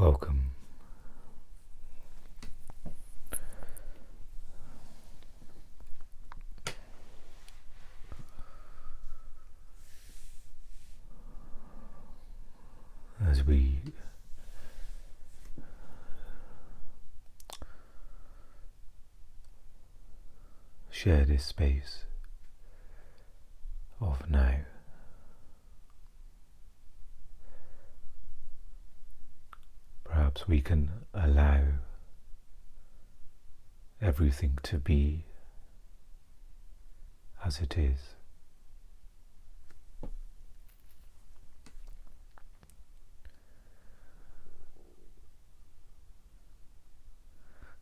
Welcome. As we share this space of now, perhaps we can allow everything to be as it is.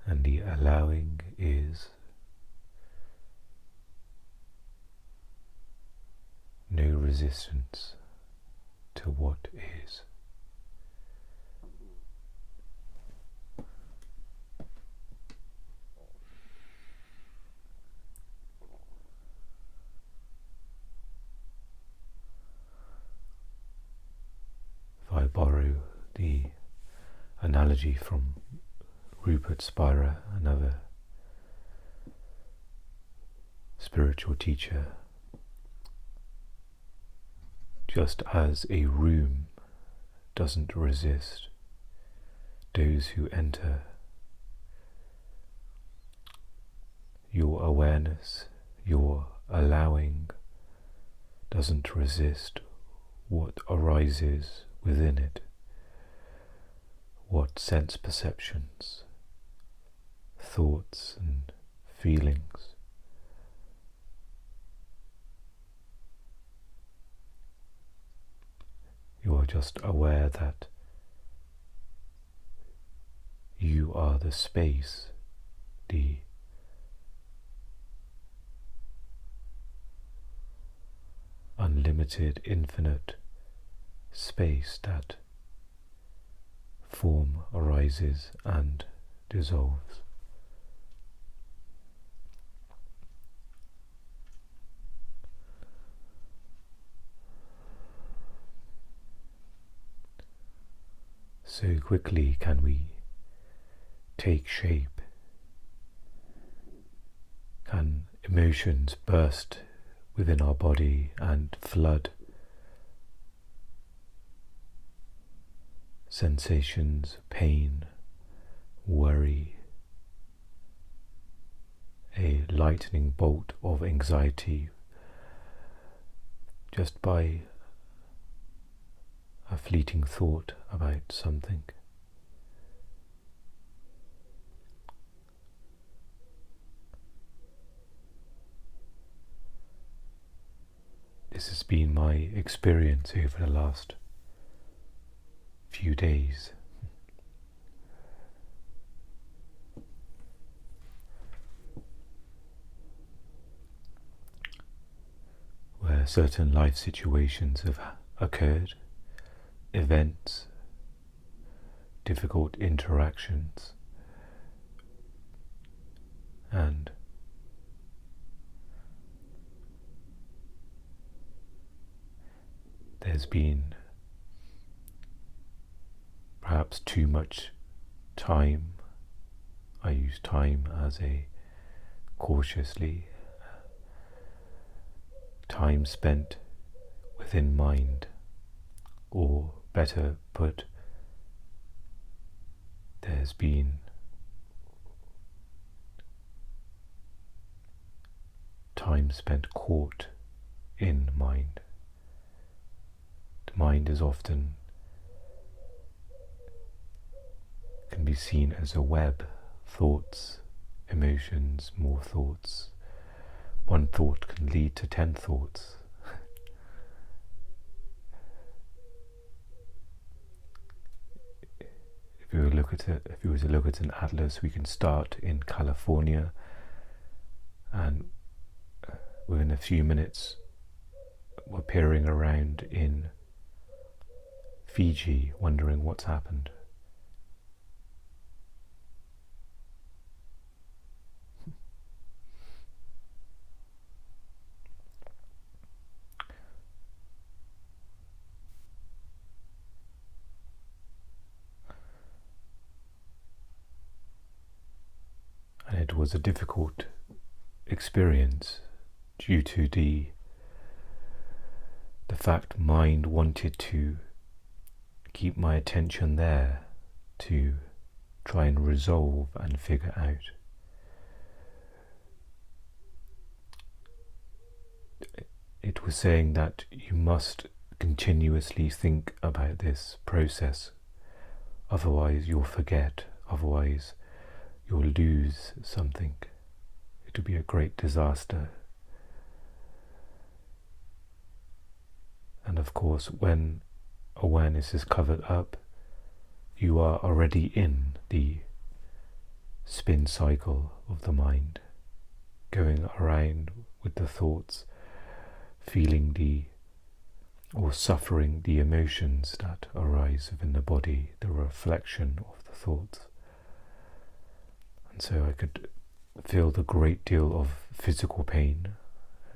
And the allowing is no resistance to what is. If I borrow the analogy from Rupert Spira, another spiritual teacher, just as a room doesn't resist those who enter, your awareness, your allowing doesn't resist what arises within it, what sense perceptions, thoughts and feelings. You are just aware that you are the space, the unlimited, infinite space that form arises and dissolves. So quickly can we take shape, can emotions burst within our body and flood, sensations, pain, worry, a lightning bolt of anxiety just by a fleeting thought about something. This has been my experience over the last few days. Where certain life situations have occurred, events, difficult interactions, and there's been perhaps too much time. I use time as a cautiously time spent within mind, or better put, there's been time spent caught in mind. The mind is often can be seen as a web, thoughts, emotions, more thoughts. One thought can lead to 10 thoughts. If you were to look at an atlas, we can start in California, and within a few minutes we're peering around in Fiji, wondering what's happened. was a difficult experience due to the fact mind wanted to keep my attention there to try and resolve and figure out. It was saying that you must continuously think about this process, otherwise you'll forget, otherwise you'll lose something. It will be a great disaster. And of course, when awareness is covered up, you are already in the spin cycle of the mind, going around with the thoughts, feeling or suffering the emotions that arise within the body, the reflection of the thoughts. And so I could feel the great deal of physical pain,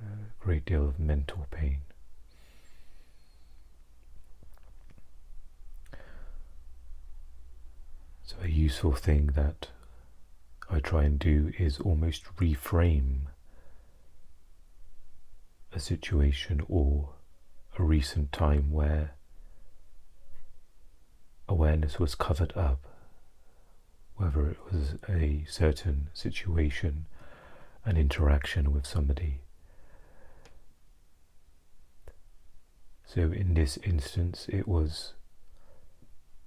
a great deal of mental pain. So a useful thing that I try and do is almost reframe a situation or a recent time where awareness was covered up, whether it was a certain situation, an interaction with somebody. So in this instance, it was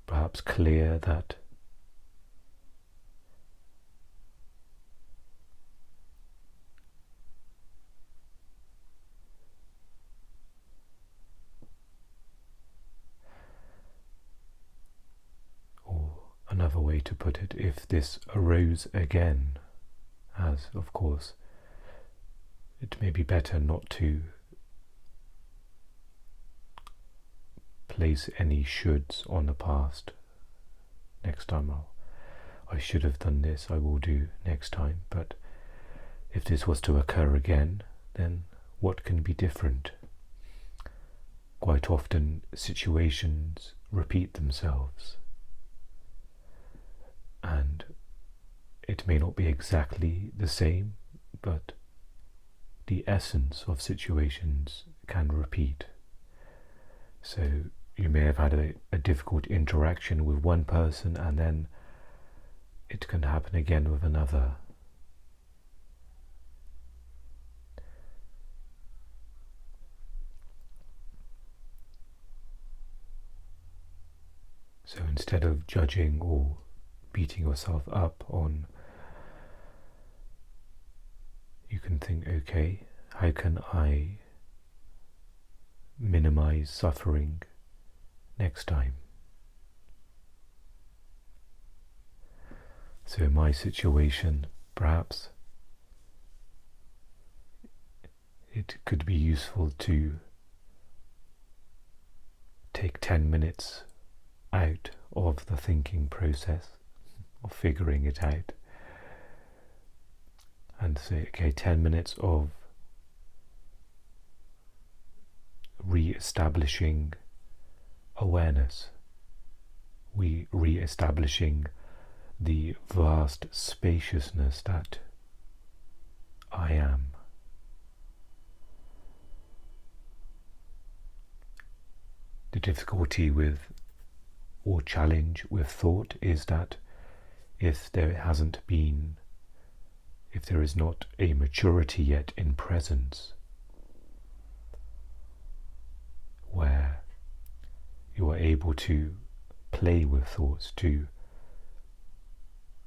perhaps clear that another way to put it, if this arose again, as of course it may be better not to place any shoulds on the past. Next time I should have done this, I will do next time. But if this was to occur again, then what can be different? Quite often situations repeat themselves, and it may not be exactly the same, but the essence of situations can repeat. So you may have had a difficult interaction with one person, and then it can happen again with another. So instead of judging or beating yourself up on, you can think, okay, how can I minimize suffering next time? So in my situation, perhaps it could be useful to take 10 minutes out of the thinking process of figuring it out, and say, okay, 10 minutes of re-establishing awareness, re-establishing the vast spaciousness that I am. The difficulty with, or challenge with thought, is that if there is not a maturity yet in presence, where you are able to play with thoughts, to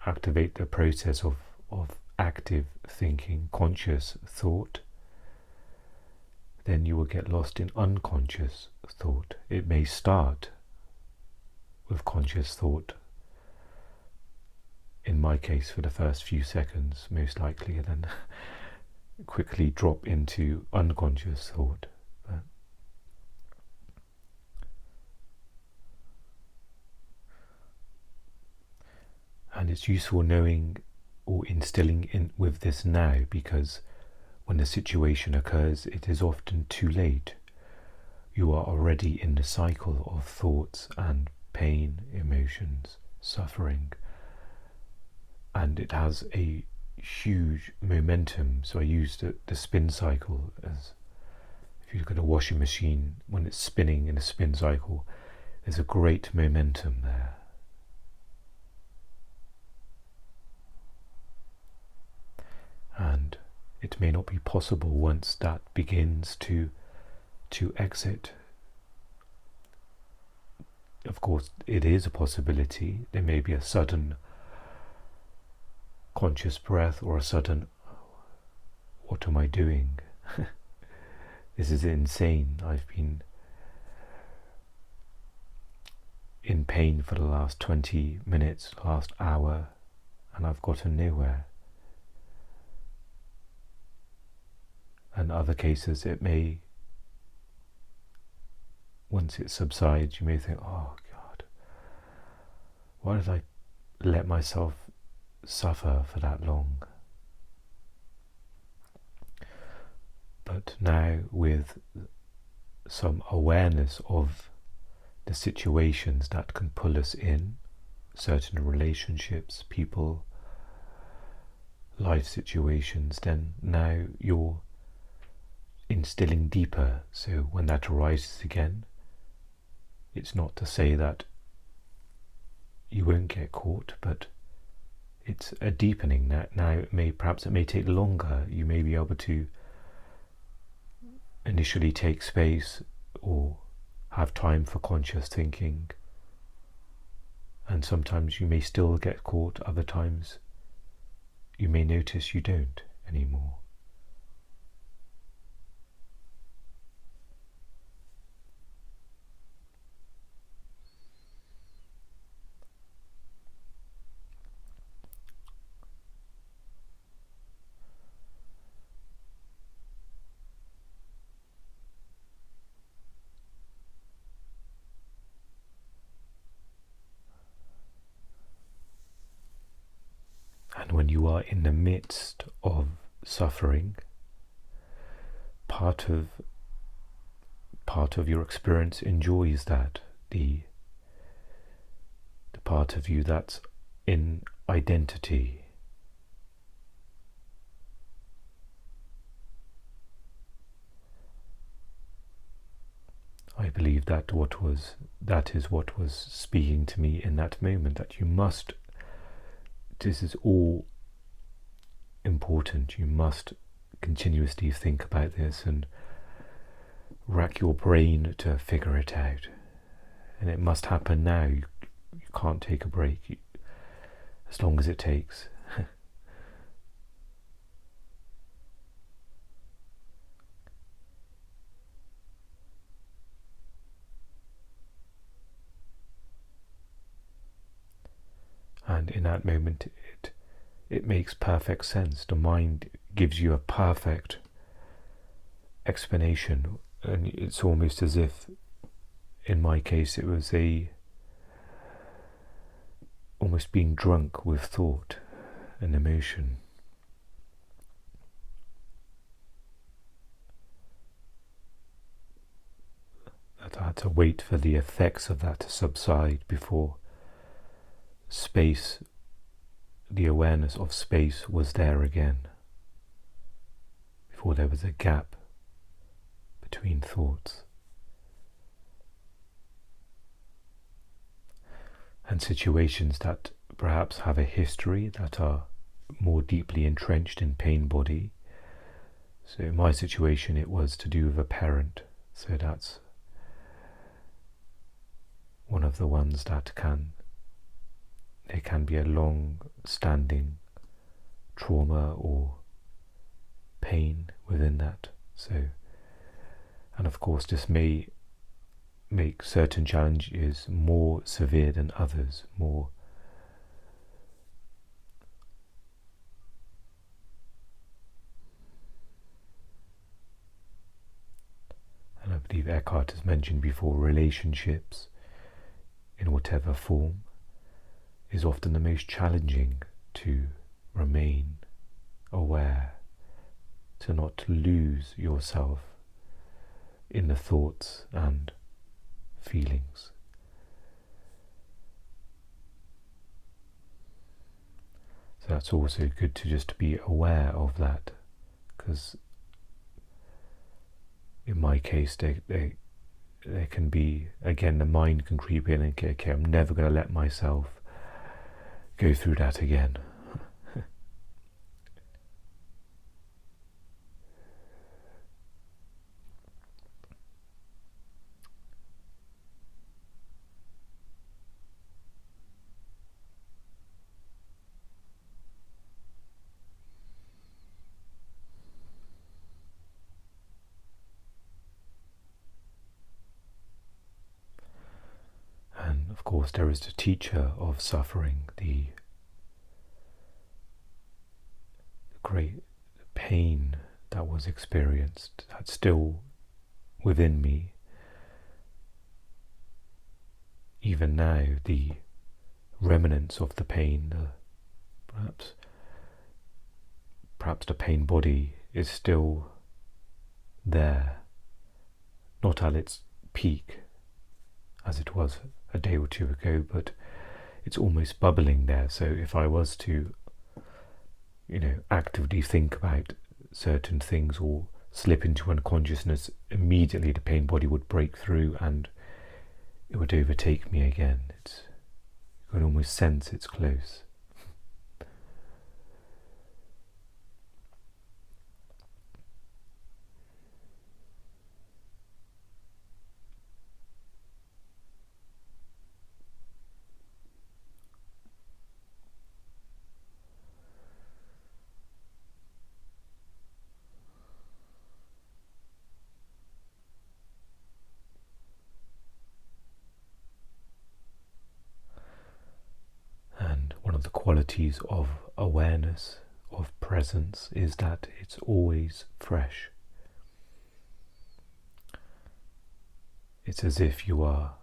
activate the process of active thinking, conscious thought, then you will get lost in unconscious thought. It may start with conscious thought, in my case for the first few seconds most likely, and then quickly drop into unconscious thought. And it's useful knowing or instilling in with this now, because when the situation occurs, it is often too late. You are already in the cycle of thoughts and pain, emotions, suffering, and it has a huge momentum. So I used the spin cycle as, if you look at a washing machine, when it's spinning in a spin cycle, there's a great momentum there. And it may not be possible once that begins to exit. Of course, it is a possibility. There may be a sudden conscious breath or a sudden, what am I doing? This is insane. I've been in pain for the last 20 minutes, last hour, and I've gotten nowhere. And other cases, it may, once it subsides, you may think, oh God, why did I let myself suffer for that long? But now, with some awareness of the situations that can pull us in, certain relationships, people, life situations, then now you're instilling deeper. So when that arises again, it's not to say that you won't get caught, but it's a deepening. That now perhaps it may take longer. You may be able to initially take space or have time for conscious thinking, and sometimes you may still get caught. Other times you may notice you don't anymore. And when you are in the midst of suffering, part of your experience enjoys that, the part of you that's in identity. I believe that is what was speaking to me in that moment, that you must, this is all important, you must continuously think about this and rack your brain to figure it out. And it must happen now. You can't take a break, as long as it takes. And in that moment, it makes perfect sense. The mind gives you a perfect explanation, and it's almost as if, in my case, it was almost being drunk with thought and emotion. That I had to wait for the effects of that to subside before space, the awareness of space was there again, before there was a gap between thoughts. And situations that perhaps have a history, that are more deeply entrenched in pain body. So in my situation it was to do with a parent, so that's one of the ones that there can be a long-standing trauma or pain within that. So, and of course this may make certain challenges more severe than others, more and I believe Eckhart has mentioned before, relationships in whatever form is often the most challenging to remain aware, to not lose yourself in the thoughts and feelings. So that's also good to just be aware of that, because in my case, they can be, again, the mind can creep in and okay, I'm never going to let myself go through that again. And of course, there is the teacher of suffering, the great pain that was experienced, that's still within me. Even now, the remnants of the pain, perhaps the pain body is still there, not at its peak as it was a day or two ago, but it's almost bubbling there. So if I was to, actively think about certain things or slip into unconsciousness, immediately the pain body would break through and it would overtake me again. You can almost sense it's close. One of the qualities of awareness, of presence, is that it's always fresh. It's as if you are,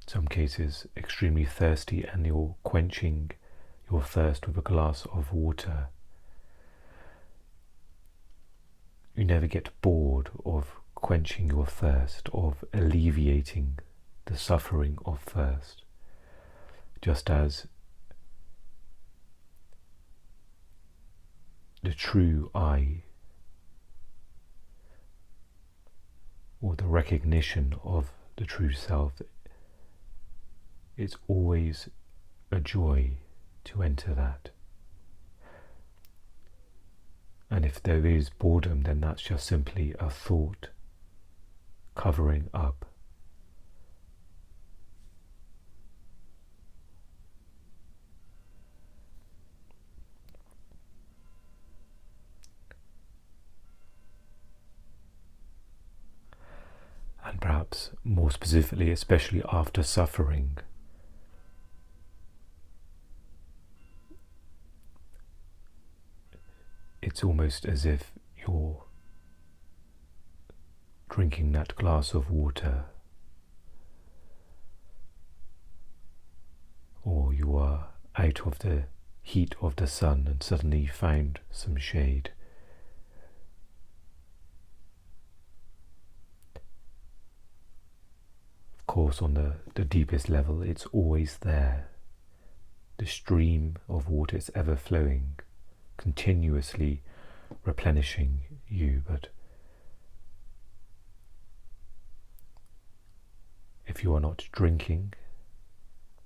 in some cases, extremely thirsty and you're quenching your thirst with a glass of water. You never get bored of quenching your thirst, of alleviating the suffering of thirst. Just as the true I, or the recognition of the true self, it's always a joy to enter that. And if there is boredom, then that's just simply a thought covering up. And perhaps more specifically, especially after suffering, it's almost as if you're drinking that glass of water, or you are out of the heat of the sun and suddenly you found some shade. Of course, on the deepest level, it's always there. The stream of water is ever flowing, continuously replenishing you. But if you are not drinking,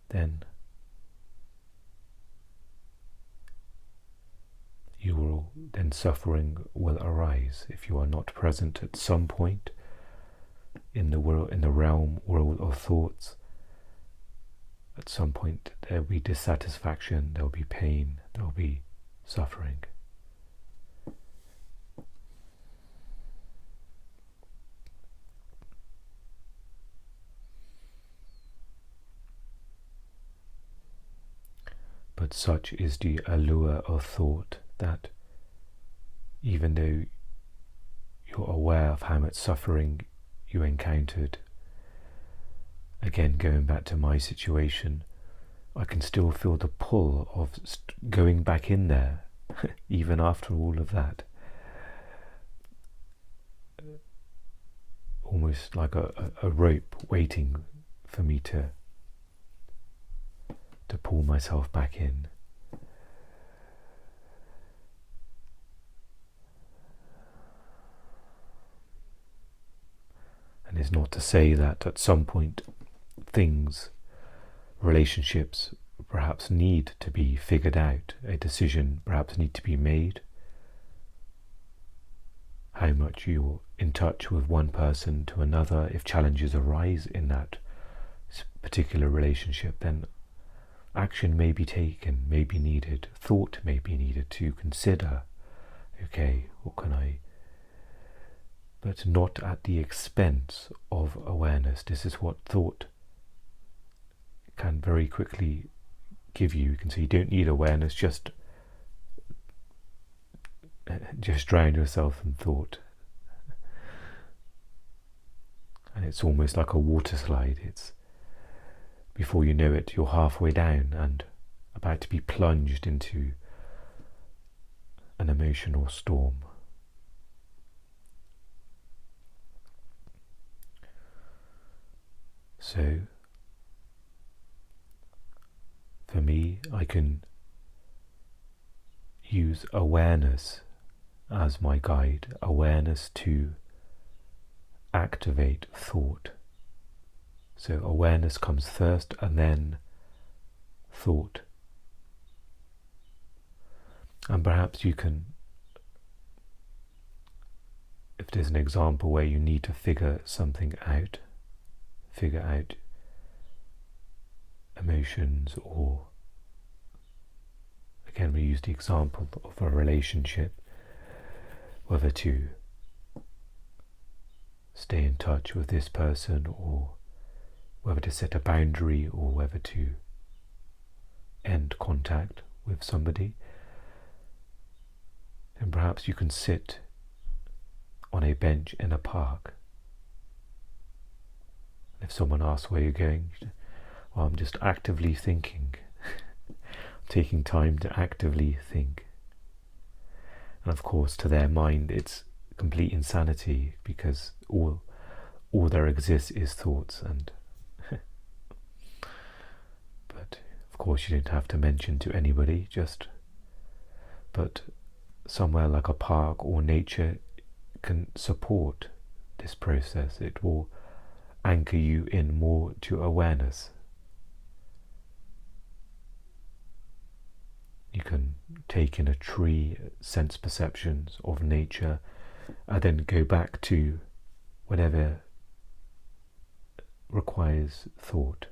then suffering will arise. If you are not present at some point in the world of thoughts, at some point there will be dissatisfaction, there will be pain, there will be suffering. But such is the allure of thought that even though you're aware of how much suffering you encountered, again, going back to my situation, I can still feel the pull of going back in there, even after all of that. Almost like a rope waiting for me to to pull myself back in. And it's not to say that at some point relationships perhaps need to be figured out, a decision perhaps need to be made. How much you're in touch with one person to another, if challenges arise in that particular relationship, then action may be taken, may be needed, thought may be needed to consider, okay, what can I, but not at the expense of awareness. This is what thought can very quickly give you. You can say you don't need awareness, just drown yourself in thought. And it's almost like a water slide. It's before you know it, you're halfway down and about to be plunged into an emotional storm. So, for me, I can use awareness as my guide, awareness to activate thought. So awareness comes first and then thought. And perhaps you can, if there's an example where you need to figure something out, figure out emotions, or again we use the example of a relationship, whether to stay in touch with this person, or whether to set a boundary, or whether to end contact with somebody, then perhaps you can sit on a bench in a park. If someone asks where you're going, well, I'm just actively thinking, taking time to actively think. And of course, to their mind, it's complete insanity, because all there exists is thoughts. And but of course, you don't have to mention to anybody. But somewhere like a park or nature can support this process. It will anchor you in more to awareness. You can take in a tree, sense perceptions of nature, and then go back to whatever requires thought.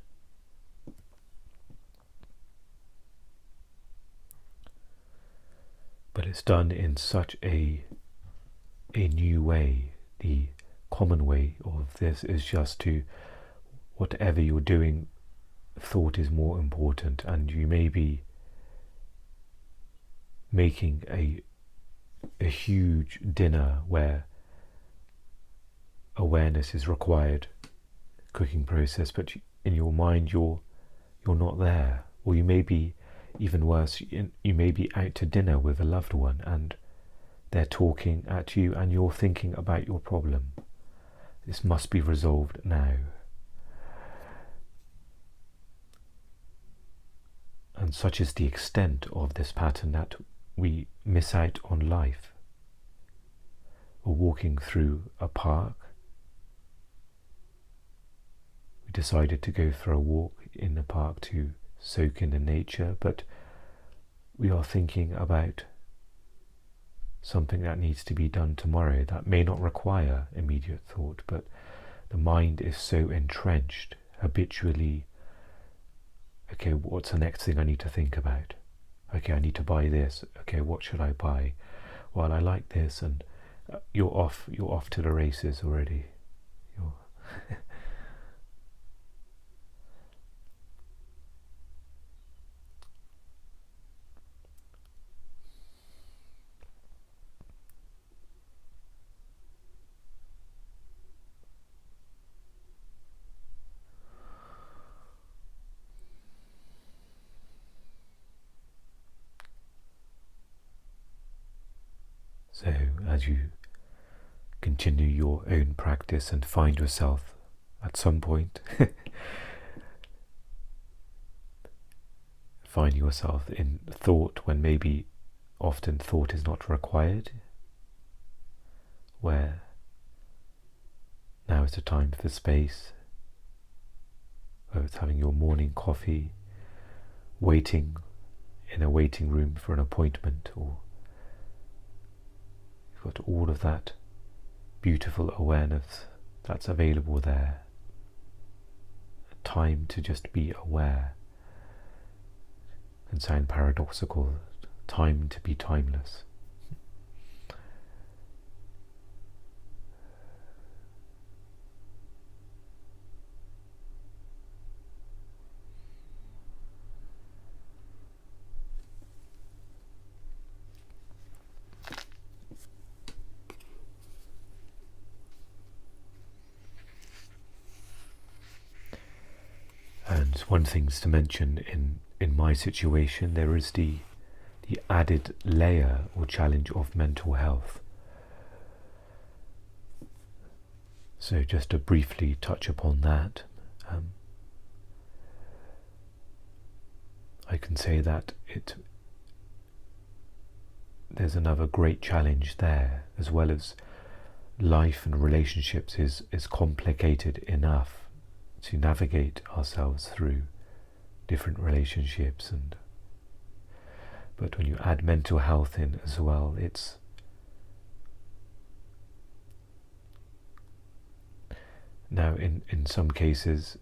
But it's done in such a new way. The common way of this is just to, whatever you're doing, thought is more important, and you may be making a huge dinner where awareness is required, cooking process, but in your mind you're not there. Or you may be, even worse, you may be out to dinner with a loved one and they're talking at you and you're thinking about your problem. This must be resolved now. And such is the extent of this pattern that we miss out on life. We're walking through a park. We decided to go for a walk in the park to soak in the nature, but we are thinking about something that needs to be done tomorrow that may not require immediate thought, but the mind is so entrenched habitually. Okay, what's the next thing I need to think about? Okay, I need to buy this. Okay, what should I buy? Well, I like this, and you're off to the races already. So as you continue your own practice and find yourself at some point find yourself in thought when maybe often thought is not required, where now is the time for space, whether it's having your morning coffee, waiting in a waiting room for an appointment, or you've got all of that beautiful awareness that's available there. Time to just be aware. Can sound paradoxical, time to be timeless. And one thing to mention in my situation, there is the added layer or challenge of mental health. So just to briefly touch upon that, I can say that there's another great challenge there, as well as life and relationships is complicated enough to navigate ourselves through different relationships, but when you add mental health in as well, it's now in some cases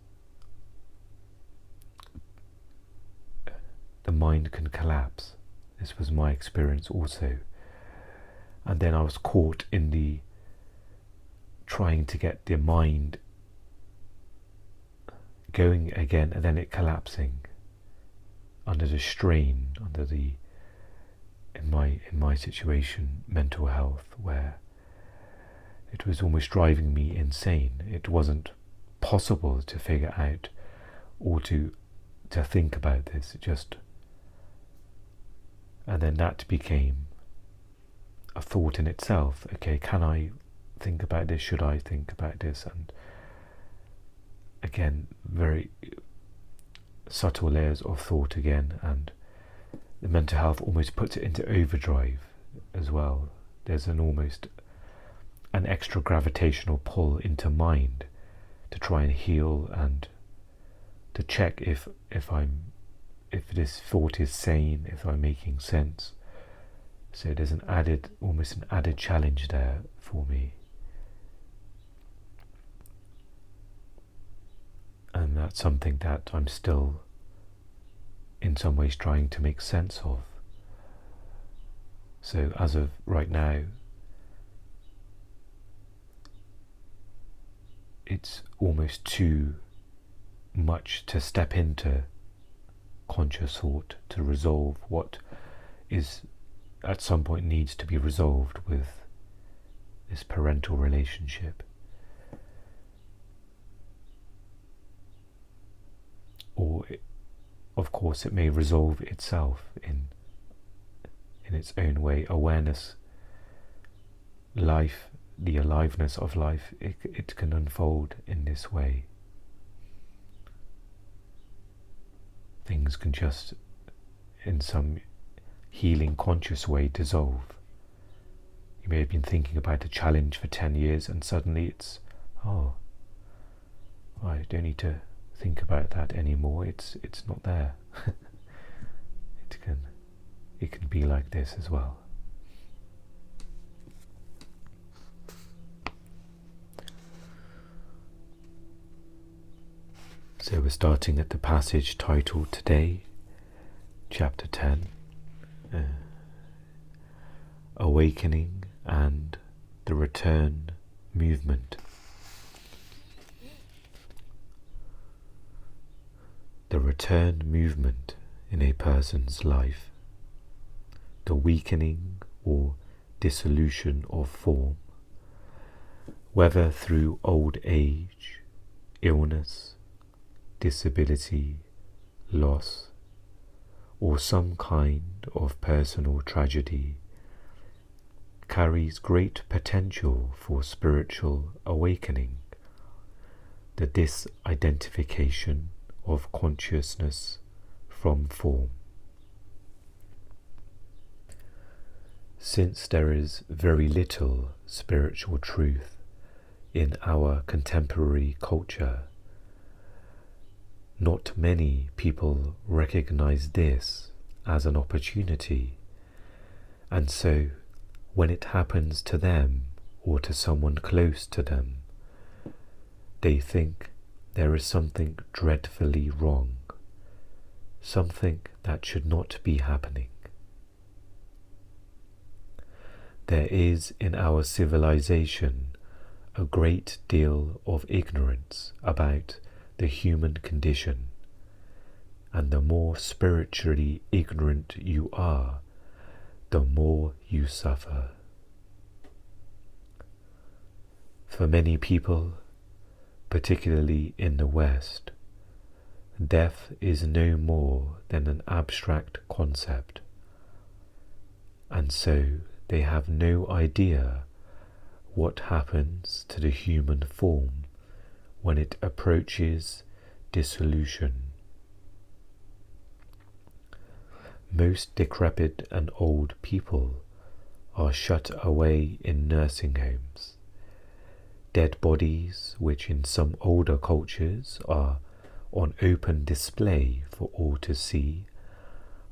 the mind can collapse. This was my experience also, and then I was caught in the trying to get the mind going again, and then it collapsing under the strain, under the in my situation, mental health, where it was almost driving me insane. It wasn't possible to figure out or to think about this. And then that became a thought in itself. Okay, can I think about this? Should I think about this? And again, very subtle layers of thought again, and the mental health almost puts it into overdrive as well. There's almost an extra gravitational pull into mind to try and heal and to check if this thought is sane, if I'm making sense. So there's almost an added challenge there for me. And that's something that I'm still in some ways trying to make sense of. So as of right now, it's almost too much to step into conscious thought to resolve what is at some point needs to be resolved with this parental relationship. Or of course it may resolve itself in its own way. Awareness, life, the aliveness of life, it can unfold in this way. Things can just, in some healing conscious way, dissolve. You may have been thinking about a challenge for 10 years and suddenly it's, I don't need to think about that anymore. It's not there. It can be like this as well. So we're starting at the passage titled today, chapter 10, Awakening and the Return Movement. The return movement in a person's life, the weakening or dissolution of form, whether through old age, illness, disability, loss, or some kind of personal tragedy, carries great potential for spiritual awakening. The disidentification of consciousness from form. Since there is very little spiritual truth in our contemporary culture, not many people recognize this as an opportunity, and so when it happens to them or to someone close to them, they think there is something dreadfully wrong, something that should not be happening. There is in our civilization a great deal of ignorance about the human condition, and the more spiritually ignorant you are, the more you suffer. For many people, particularly in the West, death is no more than an abstract concept, and so they have no idea what happens to the human form when it approaches dissolution. Most decrepit and old people are shut away in nursing homes. Dead bodies, which in some older cultures are on open display for all to see,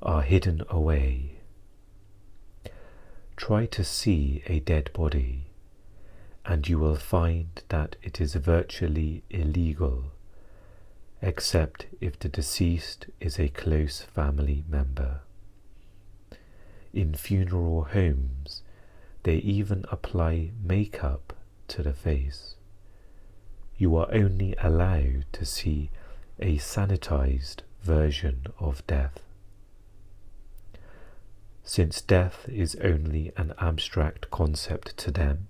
are hidden away. Try to see a dead body, and you will find that it is virtually illegal, except if the deceased is a close family member. In funeral homes, they even apply makeup to the face. You are only allowed to see a sanitized version of death. Since death is only an abstract concept to them,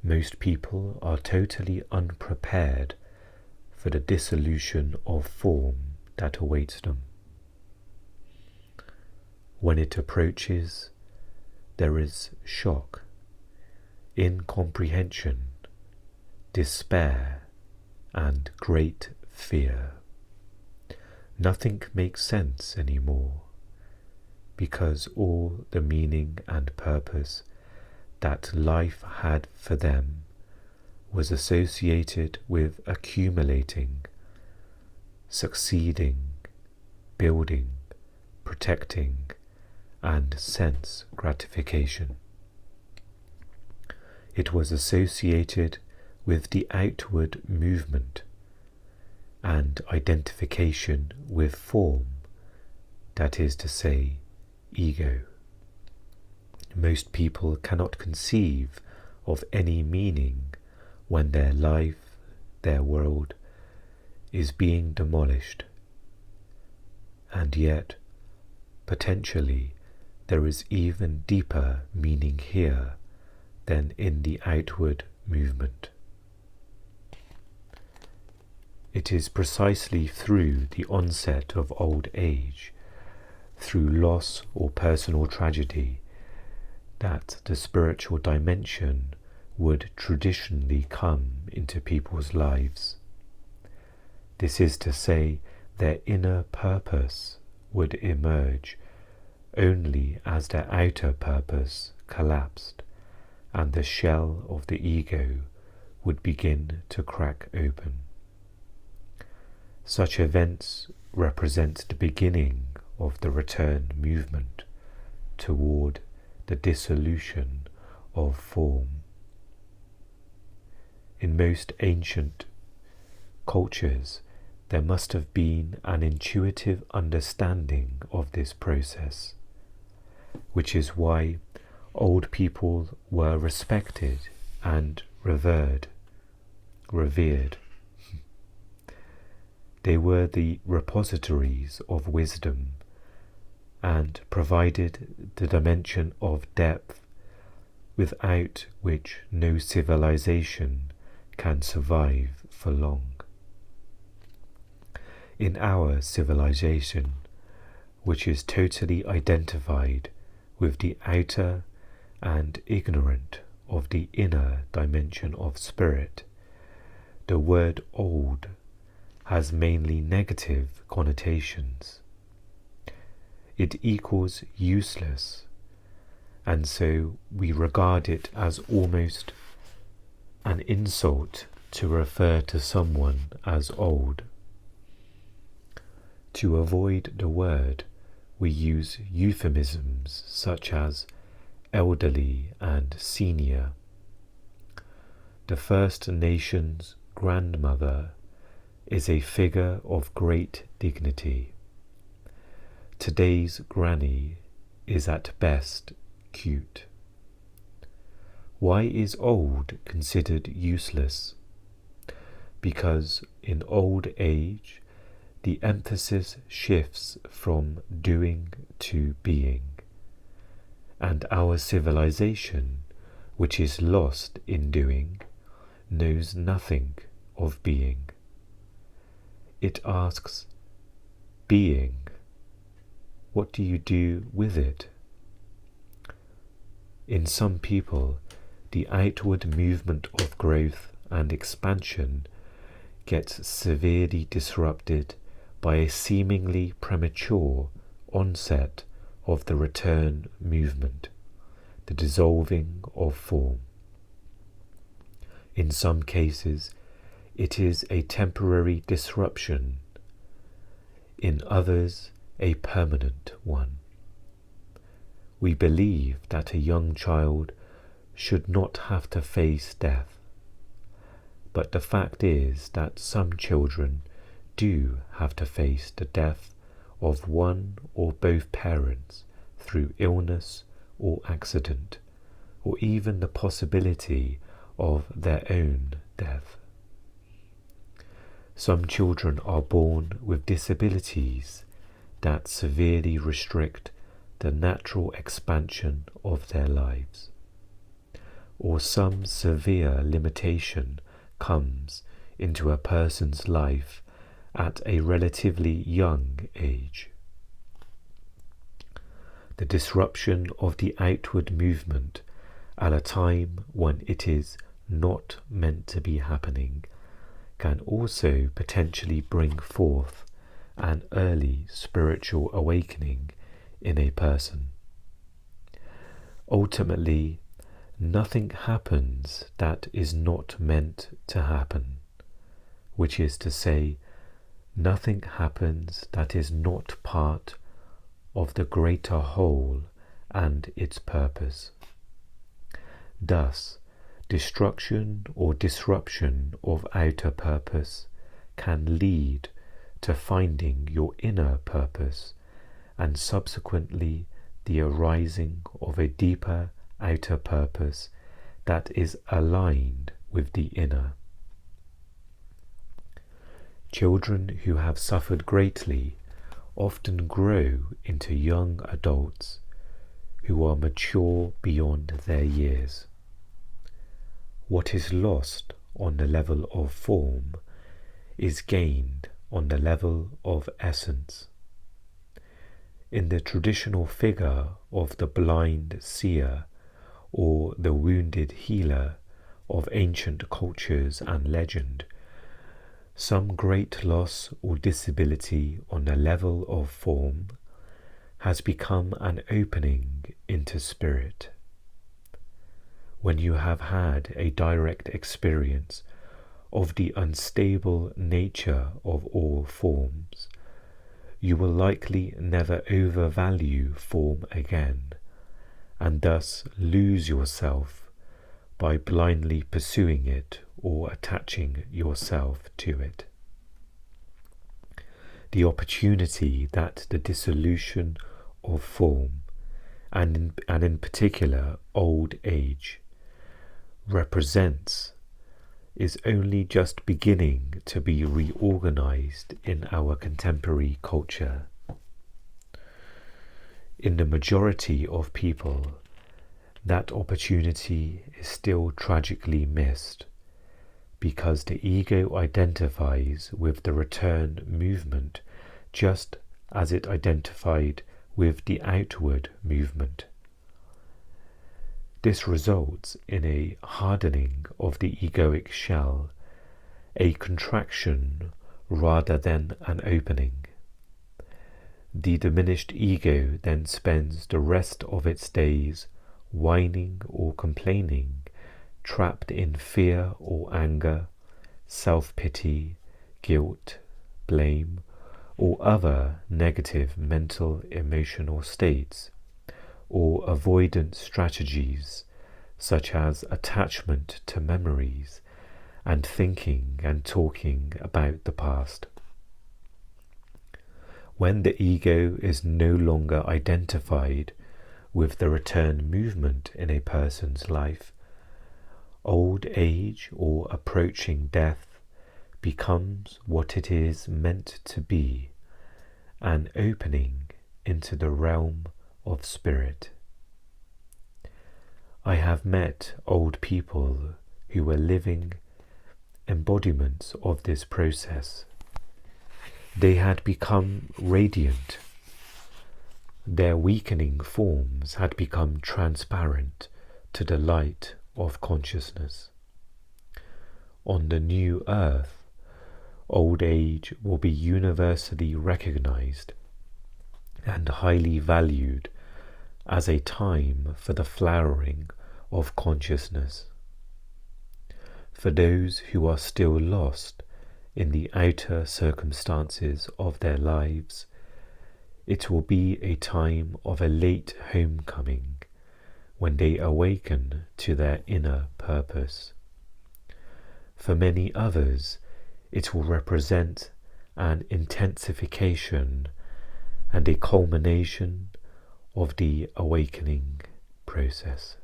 most people are totally unprepared for the dissolution of form that awaits them. When it approaches, there is shock, incomprehension, despair, and great fear. Nothing makes sense anymore, because all the meaning and purpose that life had for them was associated with accumulating, succeeding, building, protecting, and sense gratification. It was associated with the outward movement and identification with form, that is to say, ego. Most people cannot conceive of any meaning when their life, their world, is being demolished. And yet, potentially, there is even deeper meaning here than in the outward movement. It is precisely through the onset of old age, through loss or personal tragedy, that the spiritual dimension would traditionally come into people's lives. This is to say, their inner purpose would emerge only as their outer purpose collapsed and the shell of the ego would begin to crack open. Such events represent the beginning of the return movement toward the dissolution of form. In most ancient cultures, there must have been an intuitive understanding of this process, which is why old people were respected and revered. They were the repositories of wisdom and provided the dimension of depth without which no civilization can survive for long. In our civilization, which is totally identified with the outer and ignorant of the inner dimension of spirit, the word old has mainly negative connotations. It equals useless, and so we regard it as almost an insult to refer to someone as old. To avoid the word, we use euphemisms such as elderly and senior. The First Nations grandmother is a figure of great dignity. Today's granny is at best cute. Why is old considered useless? Because in old age, the emphasis shifts from doing to being, and our civilization, which is lost in doing, knows nothing of being. It asks, being, what do you do with it? In some people, the outward movement of growth and expansion gets severely disrupted by a seemingly premature onset of the return movement, the dissolving of form. In some cases, it is a temporary disruption, in others, a permanent one. We believe that a young child should not have to face death, but the fact is that some children do have to face the death of one or both parents through illness or accident, or even the possibility of their own death. Some children are born with disabilities that severely restrict the natural expansion of their lives, or some severe limitation comes into a person's life at a relatively young age. The disruption of the outward movement at a time when it is not meant to be happening can also potentially bring forth an early spiritual awakening in a person. Ultimately, nothing happens that is not meant to happen, which is to say, nothing happens that is not part of the greater whole and its purpose. Thus, destruction or disruption of outer purpose can lead to finding your inner purpose and subsequently the arising of a deeper outer purpose that is aligned with the inner. Children who have suffered greatly often grow into young adults who are mature beyond their years. What is lost on the level of form is gained on the level of essence. In the traditional figure of the blind seer or the wounded healer of ancient cultures and legend, some great loss or disability on the level of form has become an opening into spirit. When you have had a direct experience of the unstable nature of all forms, you will likely never overvalue form again, and thus lose yourself by blindly pursuing it or attaching yourself to it. The opportunity that the dissolution of form, and in particular old age, represents is only just beginning to be reorganized in our contemporary culture. In the majority of people, that opportunity is still tragically missed, because the ego identifies with the return movement just as it identified with the outward movement. This results in a hardening of the egoic shell, a contraction rather than an opening. The diminished ego then spends the rest of its days whining or complaining, trapped in fear or anger, self-pity, guilt, blame, or other negative mental emotional states, or avoidance strategies such as attachment to memories and thinking and talking about the past. When the ego is no longer identified with the return movement in a person's life, old age or approaching death becomes what it is meant to be, an opening into the realm of spirit. I have met old people who were living embodiments of this process. They had become radiant. Their weakening forms had become transparent to the light of consciousness. On the new earth, old age will be universally recognized and highly valued as a time for the flowering of consciousness. For those who are still lost in the outer circumstances of their lives, it will be a time of a late homecoming when they awaken to their inner purpose. For many others, it will represent an intensification and a culmination of the awakening process.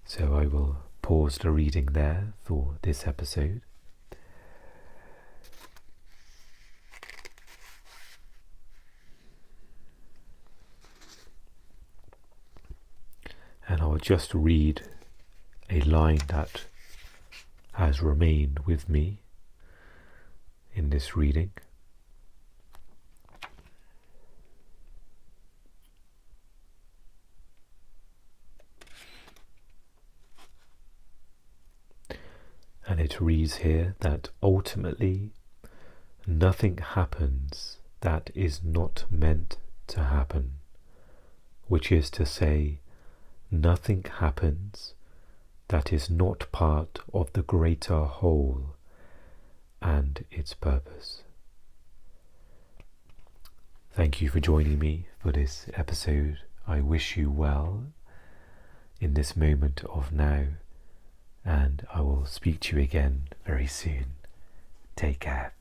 So I will pause the reading there for this episode. And I'll just read a line that has remained with me in this reading. And it reads here that ultimately nothing happens that is not meant to happen, which is to say, nothing happens that is not part of the greater whole and its purpose. Thank you for joining me for this episode. I wish you well in this moment of now, and I will speak to you again very soon. Take care.